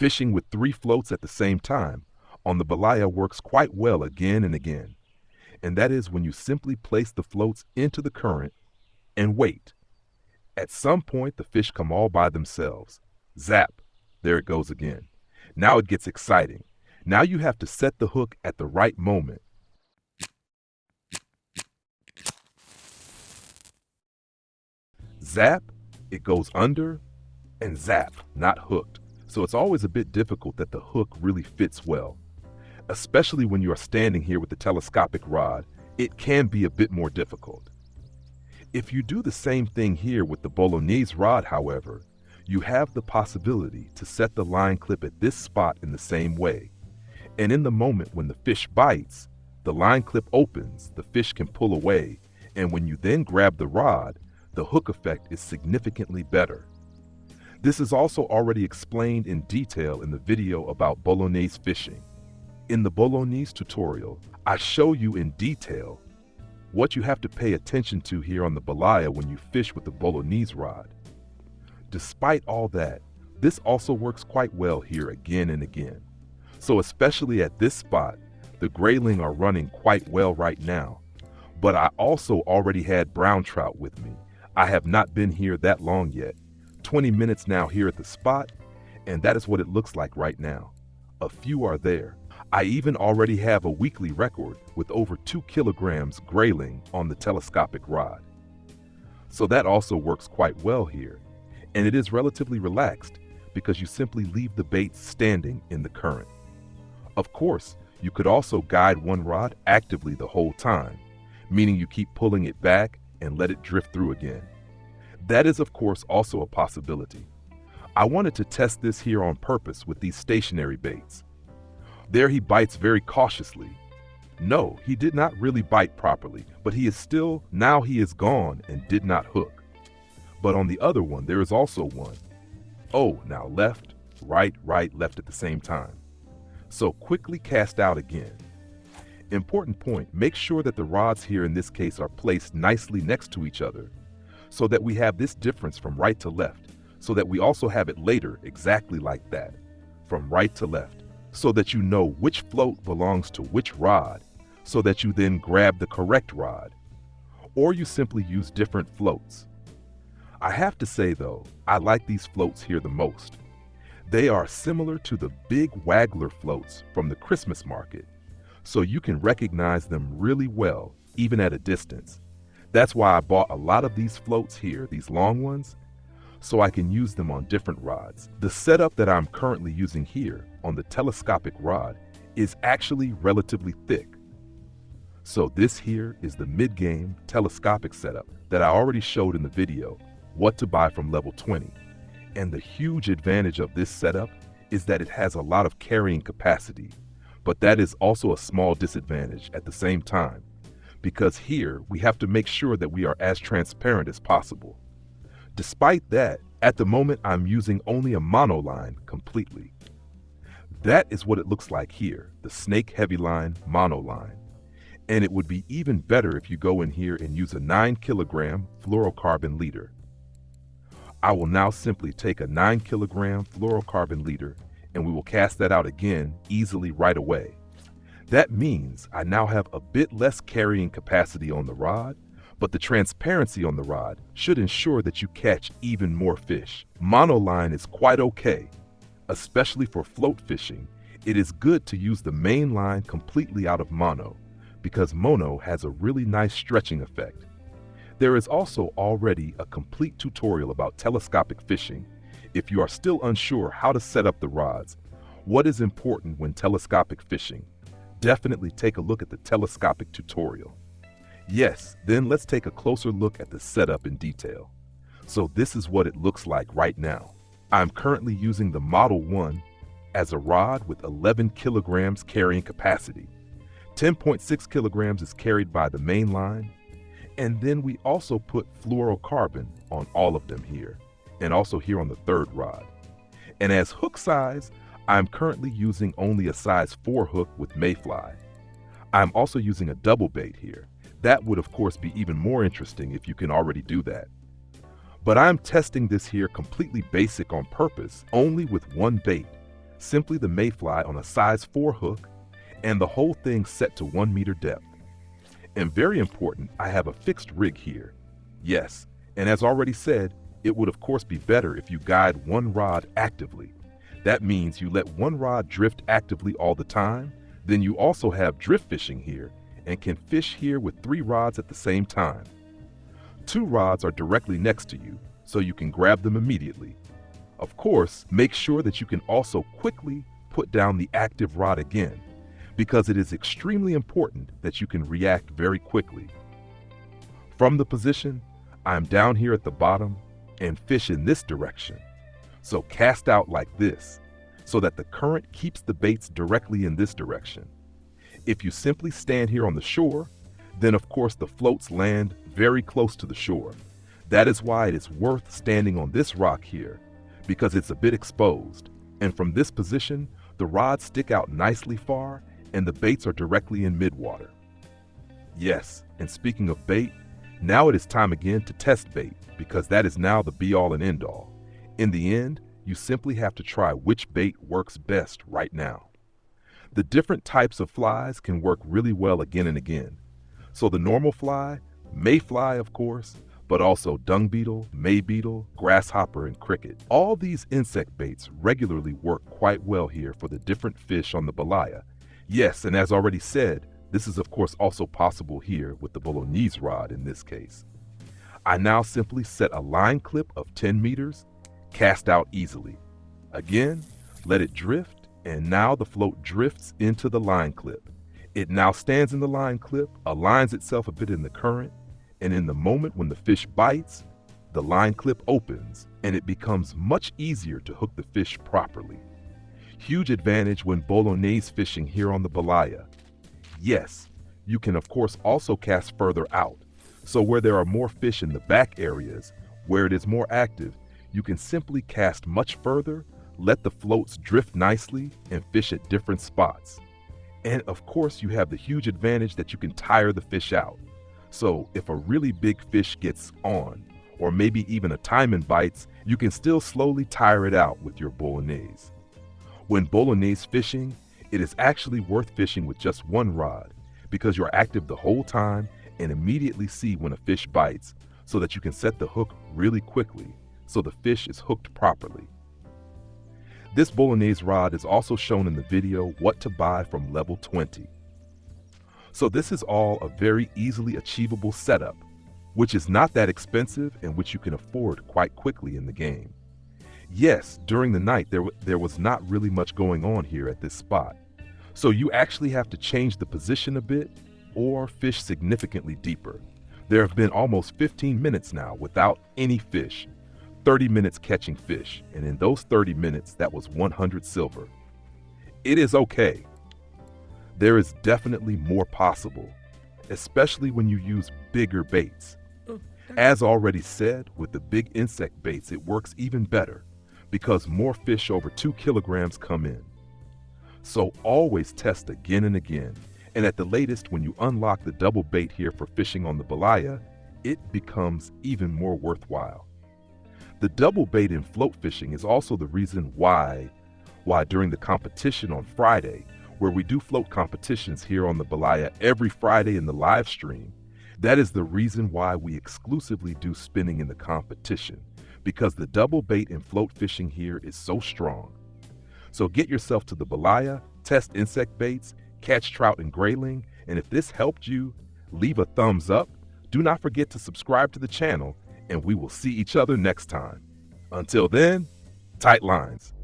Fishing with 3 floats at the same time on the Belaya works quite well again and again. And that is when you simply place the floats into the current and wait. At some point, the fish come all by themselves. Zap! There it goes again. Now it gets exciting. Now you have to set the hook at the right moment. Zap! It goes under, and zap! Not hooked. So it's always a bit difficult that the hook really fits well. Especially when you are standing here with the telescopic rod, it can be a bit more difficult. If you do the same thing here with the Bolognese rod, however, you have the possibility to set the line clip at this spot in the same way. And in the moment when the fish bites, the line clip opens, the fish can pull away, and when you then grab the rod, the hook effect is significantly better. This is also already explained in detail in the video about Bolognese fishing. In the Bolognese tutorial, I show you in detail what you have to pay attention to here on the Belaya when you fish with the Bolognese rod. Despite all that, this also works quite well here again and again. So especially at this spot, the grayling are running quite well right now. But I also already had brown trout with me. I have not been here that long yet. 20 minutes now here at the spot, and that is what it looks like right now. A few are there. I even already have a weekly record with over 2 kilograms grayling on the telescopic rod. So that also works quite well here, and it is relatively relaxed because you simply leave the bait standing in the current. Of course, you could also guide one rod actively the whole time, meaning you keep pulling it back and let it drift through again. That is of course also a possibility. I wanted to test this here on purpose with these stationary baits. There he bites very cautiously. No, he did not really bite properly, but he is gone and did not hook. But on the other one, there is also one. Oh, now left, right, left at the same time. So quickly cast out again. Important point, make sure that the rods here in this case are placed nicely next to each other so that we have this difference from right to left, so that we also have it later exactly like that, from right to left, so that you know which float belongs to which rod, so that you then grab the correct rod, or you simply use different floats. I have to say though, I like these floats here the most. They are similar to the big waggler floats from the Christmas market, so you can recognize them really well even at a distance. That's why I bought a lot of these floats here, these long ones, so I can use them on different rods. The setup that I'm currently using here on the telescopic rod is actually relatively thick. So this here is the mid-game telescopic setup that I already showed in the video, what to buy from level 20. And the huge advantage of this setup is that it has a lot of carrying capacity, but that is also a small disadvantage at the same time, because here we have to make sure that we are as transparent as possible. Despite that, at the moment I'm using only a monoline completely. That is what it looks like here, the snake heavy line monoline. And it would be even better if you go in here and use a 9 kilogram fluorocarbon leader. I will now simply take a 9 kilogram fluorocarbon leader and we will cast that out again easily right away. That means I now have a bit less carrying capacity on the rod, but the transparency on the rod should ensure that you catch even more fish. Monoline is quite okay, especially for float fishing. It is good to use the main line completely out of mono, because mono has a really nice stretching effect. There is also already a complete tutorial about telescopic fishing if you are still unsure how to set up the rods. What is important when telescopic fishing? Definitely take a look at the telescopic tutorial. Yes, then let's take a closer look at the setup in detail. So this is what it looks like right now. I'm currently using the Model 1 as a rod with 11 kilograms carrying capacity. 10.6 kilograms is carried by the main line, and then we also put fluorocarbon on all of them here, and also here on the third rod. And as hook size, I'm currently using only a size 4 hook with mayfly. I'm also using a double bait here. That would of course be even more interesting if you can already do that. But I'm testing this here completely basic on purpose, only with one bait, simply the mayfly on a size 4 hook, and the whole thing set to 1 meter depth. And very important, I have a fixed rig here. Yes, and as already said, it would of course be better if you guide one rod actively. That means you let one rod drift actively all the time, then you also have drift fishing here and can fish here with 3 rods at the same time. 2 rods are directly next to you, so you can grab them immediately. Of course, make sure that you can also quickly put down the active rod again, because it is extremely important that you can react very quickly. From the position, I'm down here at the bottom and fish in this direction. So cast out like this, so that the current keeps the baits directly in this direction. If you simply stand here on the shore, then of course the floats land very close to the shore. That is why it is worth standing on this rock here, because it's a bit exposed, and from this position, the rods stick out nicely far and the baits are directly in midwater. Yes, and speaking of bait, now it is time again to test bait, because that is now the be-all and end-all. In the end, you simply have to try which bait works best right now. The different types of flies can work really well again and again. So the normal fly, mayfly of course, but also dung beetle, may beetle, grasshopper, and cricket. All these insect baits regularly work quite well here for the different fish on the Belaya. Yes, and as already said, this is of course also possible here with the Bolognese rod in this case. I now simply set a line clip of 10 meters, cast out easily. Again, let it drift, and now the float drifts into the line clip. It now stands in the line clip, aligns itself a bit in the current, and in the moment when the fish bites, the line clip opens and it becomes much easier to hook the fish properly. Huge advantage when Bolognese fishing here on the Belaya. Yes, you can of course also cast further out, so where there are more fish in the back areas, where it is more active, you can simply cast much further, let the floats drift nicely, and fish at different spots. And of course you have the huge advantage that you can tire the fish out. So if a really big fish gets on, or maybe even a taimen bites, you can still slowly tire it out with your Bolognese. When Bolognese fishing, it is actually worth fishing with just one rod, because you're active the whole time and immediately see when a fish bites, so that you can set the hook really quickly, so the fish is hooked properly. This Bolognese rod is also shown in the video what to buy from level 20. So this is all a very easily achievable setup, which is not that expensive and which you can afford quite quickly in the game. Yes, during the night there was not really much going on here at this spot, so you actually have to change the position a bit or fish significantly deeper. There have been almost 15 minutes now without any fish, 30 minutes catching fish, and in those 30 minutes that was 100 silver. It is okay. There is definitely more possible, especially when you use bigger baits. As already said, with the big insect baits it works even better, because more fish over 2 kilograms come in. So always test again and again, and at the latest when you unlock the double bait here for fishing on the Belaya, it becomes even more worthwhile. The double bait in float fishing is also the reason why during the competition on Friday, where we do float competitions here on the Belaya every Friday in the live stream, that is the reason why we exclusively do spinning in the competition, because the double bait in float fishing here is so strong. So get yourself to the Belaya, test insect baits, catch trout and grayling, and if this helped you, leave a thumbs up. Do not forget to subscribe to the channel, and we will see each other next time. Until then, tight lines.